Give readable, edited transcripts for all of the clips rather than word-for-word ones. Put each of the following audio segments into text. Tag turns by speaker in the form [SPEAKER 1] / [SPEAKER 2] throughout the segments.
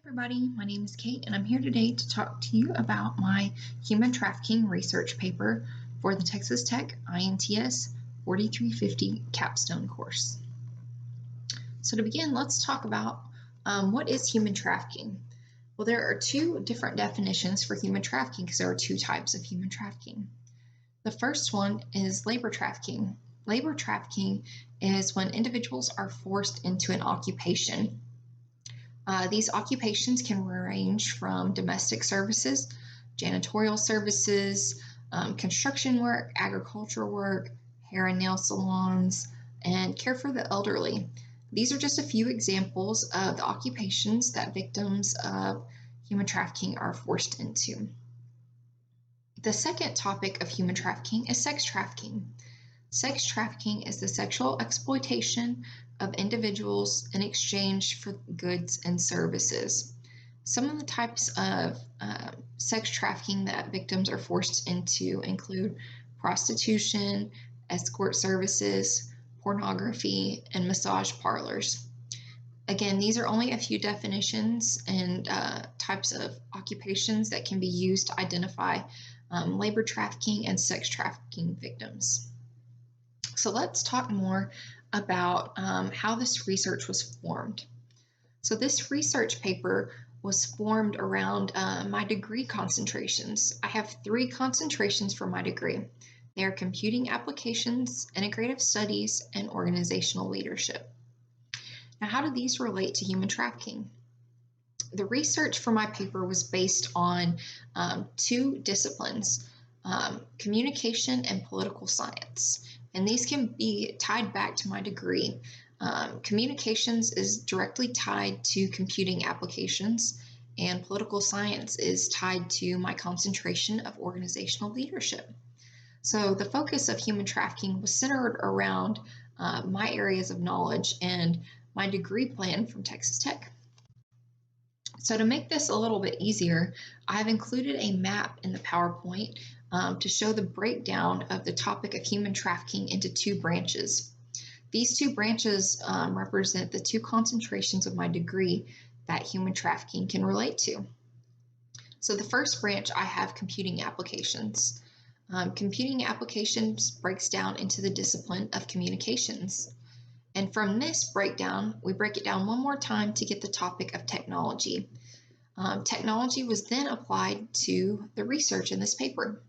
[SPEAKER 1] Everybody, my name is Kate and I'm here today to talk to you about my human trafficking research paper for the Texas Tech INTS 4350 capstone course. So to begin, let's talk about what is human trafficking. Well, there are two different definitions for human trafficking because there are two types of human trafficking. The first one is labor trafficking. Labor trafficking is when individuals are forced into an occupation. These occupations can range from domestic services, janitorial services, construction work, agricultural work, hair and nail salons, and care for the elderly. These are just a few examples of the occupations that victims of human trafficking are forced into. The second topic of human trafficking is sex trafficking. Sex trafficking is the sexual exploitation of individuals in exchange for goods and services. Some of the types of sex trafficking that victims are forced into include prostitution, escort services, pornography, and massage parlors. Again, these are only a few definitions and types of occupations that can be used to identify labor trafficking and sex trafficking victims. So let's talk more about how this research was formed. So this research paper was formed around my degree concentrations. I have 3 concentrations for my degree. They are computing applications, integrative studies, and organizational leadership. Now, how do these relate to human trafficking? The research for my paper was based on 2 disciplines, communication and political science. And these can be tied back to my degree. Communications is directly tied to computing applications, and political science is tied to my concentration of organizational leadership. So the focus of human trafficking was centered around my areas of knowledge and my degree plan from Texas Tech. So to make this a little bit easier, I've included a map in the PowerPoint to show the breakdown of the topic of human trafficking into 2 branches. These 2 branches represent the 2 concentrations of my degree that human trafficking can relate to. So the first branch, I have computing applications. Computing applications breaks down into the discipline of communications. And from this breakdown, we break it down one more time to get the topic of technology. Technology was then applied to the research in this paper.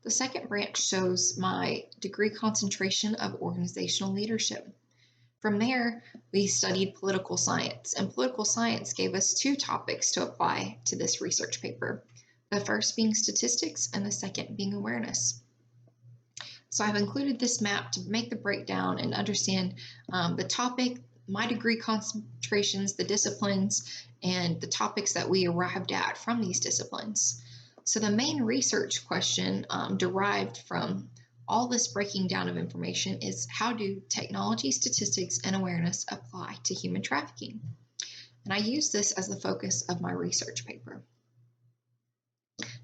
[SPEAKER 1] The second branch shows my degree concentration of organizational leadership. From there, we studied political science, and political science gave us 2 topics to apply to this research paper. The first being statistics, and the second being awareness. So I've included this map to make the breakdown and understand the topic, my degree concentrations, the disciplines, and the topics that we arrived at from these disciplines. So the main research question derived from all this breaking down of information is, how do technology, statistics, and awareness apply to human trafficking? And I use this as the focus of my research paper.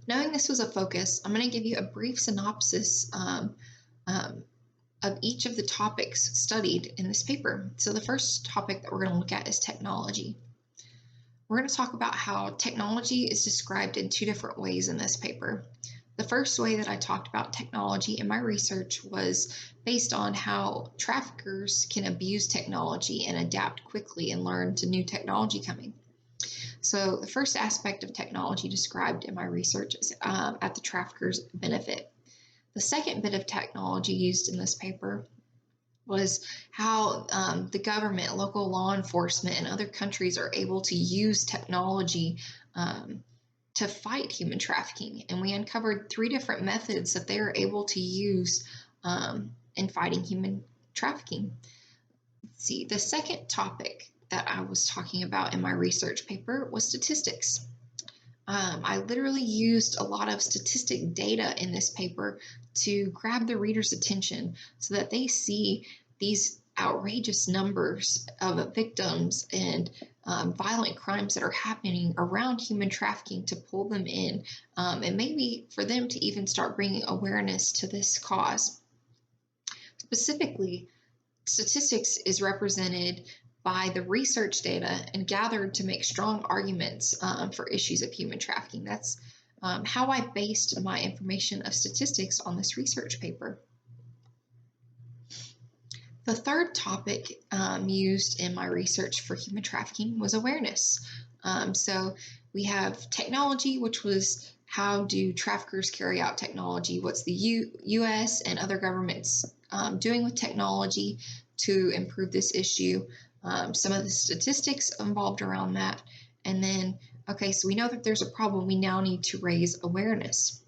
[SPEAKER 1] Knowing this was a focus, I'm going to give you a brief synopsis of each of the topics studied in this paper. So the first topic that we're going to look at is technology. We're going to talk about how technology is described in 2 different ways in this paper. The first way that I talked about technology in my research was based on how traffickers can abuse technology and adapt quickly and learn to new technology coming. So the first aspect of technology described in my research is at the trafficker's benefit. The second bit of technology used in this paper was how the government, local law enforcement, and other countries are able to use technology to fight human trafficking. And we uncovered 3 different methods that they are able to use in fighting human trafficking. Let's see, the second topic that I was talking about in my research paper was statistics. I literally used a lot of statistic data in this paper to grab the reader's attention so that they see these outrageous numbers of victims and violent crimes that are happening around human trafficking to pull them in, and maybe for them to even start bringing awareness to this cause. Specifically, statistics is represented by the research data and gathered to make strong arguments for issues of human trafficking. That's how I based my information of statistics on this research paper. The third topic used in my research for human trafficking was awareness. So we have technology, which was how do traffickers carry out technology? What's the U.S. and other governments doing with technology to improve this issue? Some of the statistics involved around that. And then, okay, so we know that there's a problem. We now need to raise awareness.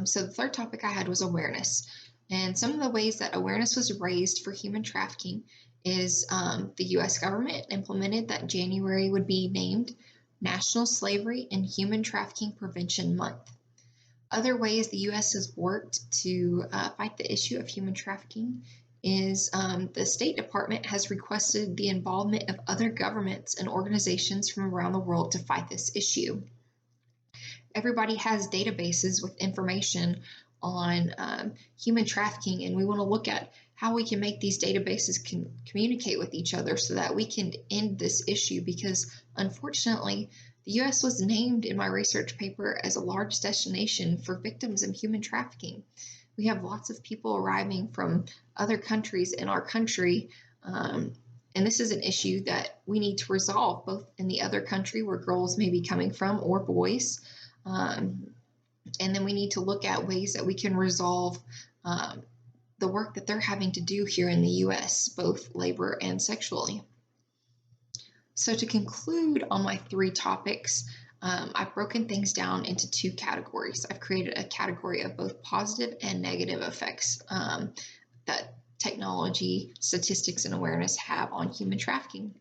[SPEAKER 1] So the third topic I had was awareness. And some of the ways that awareness was raised for human trafficking is the U.S. government implemented that January would be named National Slavery and Human Trafficking Prevention Month. Other ways the U.S. has worked to fight the issue of human trafficking is the State Department has requested the involvement of other governments and organizations from around the world to fight this issue. Everybody has databases with information on human trafficking, and we want to look at how we can make these databases communicate with each other so that we can end this issue, because unfortunately the U.S. was named in my research paper as a large destination for victims of human trafficking. We have lots of people arriving from other countries in our country, and this is an issue that we need to resolve both in the other country where girls may be coming from or boys. And then we need to look at ways that we can resolve the work that they're having to do here in the U.S., both labor and sexually. So to conclude on my three topics, I've broken things down into two categories. I've created a category of both positive and negative effects that technology, statistics, and awareness have on human trafficking.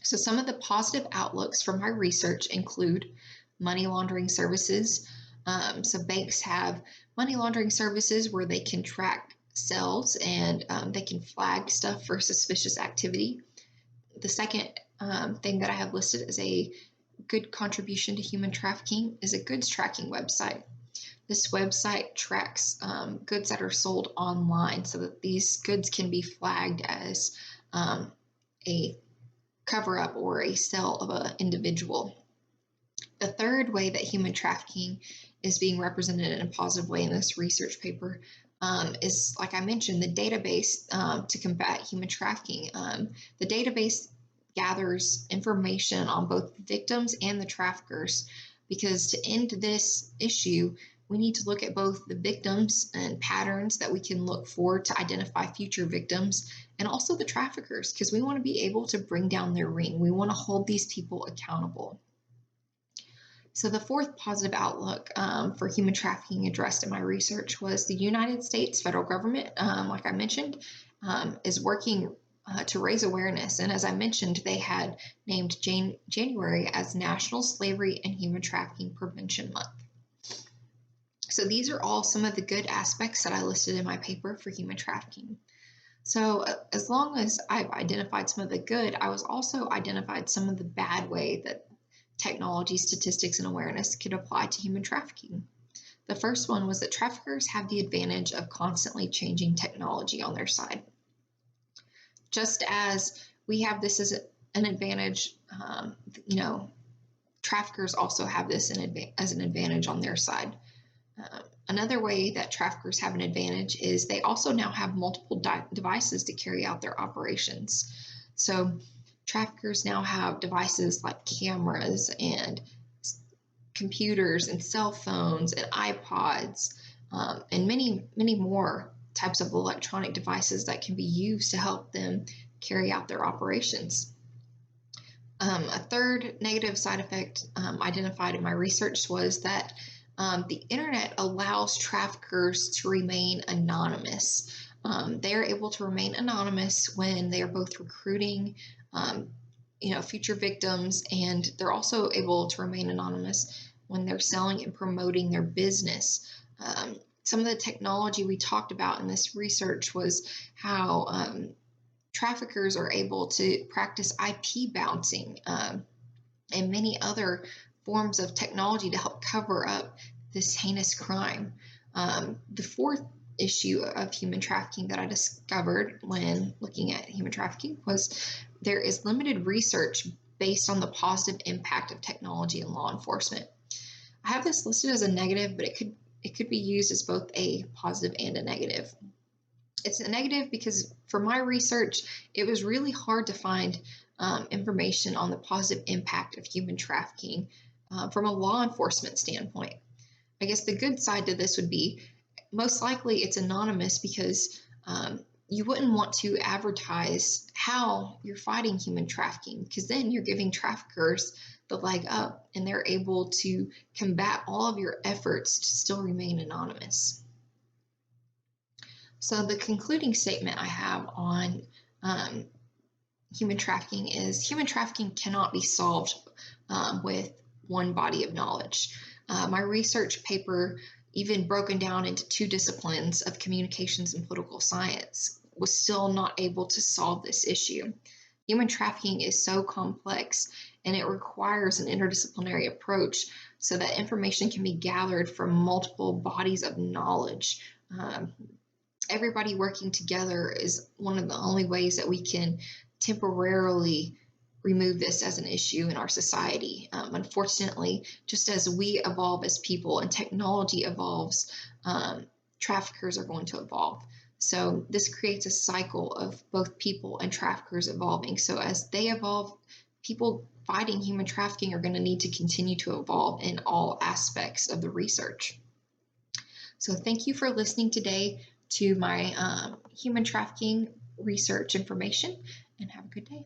[SPEAKER 1] So some of the positive outlooks from my research include money laundering services. So banks have money laundering services where they can track sales and they can flag stuff for suspicious activity. The second thing that I have listed as a good contribution to human trafficking is a goods tracking website. This website tracks goods that are sold online so that these goods can be flagged as a cover-up or a sale of an individual. The third way that human trafficking is being represented in a positive way in this research paper is, like I mentioned, the database to combat human trafficking. The database gathers information on both the victims and the traffickers, because to end this issue, we need to look at both the victims and patterns that we can look for to identify future victims, and also the traffickers, because we want to be able to bring down their ring. We want to hold these people accountable. So the fourth positive outlook for human trafficking addressed in my research was the United States federal government, like I mentioned, is working to raise awareness. And as I mentioned, they had named January as National Slavery and Human Trafficking Prevention Month. So these are all some of the good aspects that I listed in my paper for human trafficking. So as long as I've identified some of the good, I was also identified some of the bad way that technology, statistics, and awareness could apply to human trafficking. The first one was that traffickers have the advantage of constantly changing technology on their side. Just as we have this as an advantage, traffickers also have this as an advantage on their side. Another way that traffickers have an advantage is they also now have multiple devices to carry out their operations. So traffickers now have devices like cameras and computers and cell phones and iPods and many, many more types of electronic devices that can be used to help them carry out their operations. A third negative side effect identified in my research was that the internet allows traffickers to remain anonymous. They are able to remain anonymous when they are both recruiting future victims, and they're also able to remain anonymous when they're selling and promoting their business. Some of the technology we talked about in this research was how traffickers are able to practice IP bouncing and many other forms of technology to help cover up this heinous crime. The fourth issue of human trafficking that I discovered when looking at human trafficking was there is limited research based on the positive impact of technology in law enforcement. I have this listed as a negative, but it could be used as both a positive and a negative. It's a negative because for my research, it was really hard to find information on the positive impact of human trafficking from a law enforcement standpoint. I guess the good side to this would be most likely it's anonymous because you wouldn't want to advertise how you're fighting human trafficking, because then you're giving traffickers the leg up and they're able to combat all of your efforts to still remain anonymous. So the concluding statement I have on human trafficking is human trafficking cannot be solved with one body of knowledge. My research paper, even broken down into two disciplines of communications and political science, was still not able to solve this issue. Human trafficking is so complex and it requires an interdisciplinary approach so that information can be gathered from multiple bodies of knowledge. Everybody working together is one of the only ways that we can temporarily remove this as an issue in our society. Unfortunately, just as we evolve as people and technology evolves, traffickers are going to evolve. So this creates a cycle of both people and traffickers evolving. So as they evolve, people fighting human trafficking are going to need to continue to evolve in all aspects of the research. So thank you for listening today to my human trafficking research information, and have a good day.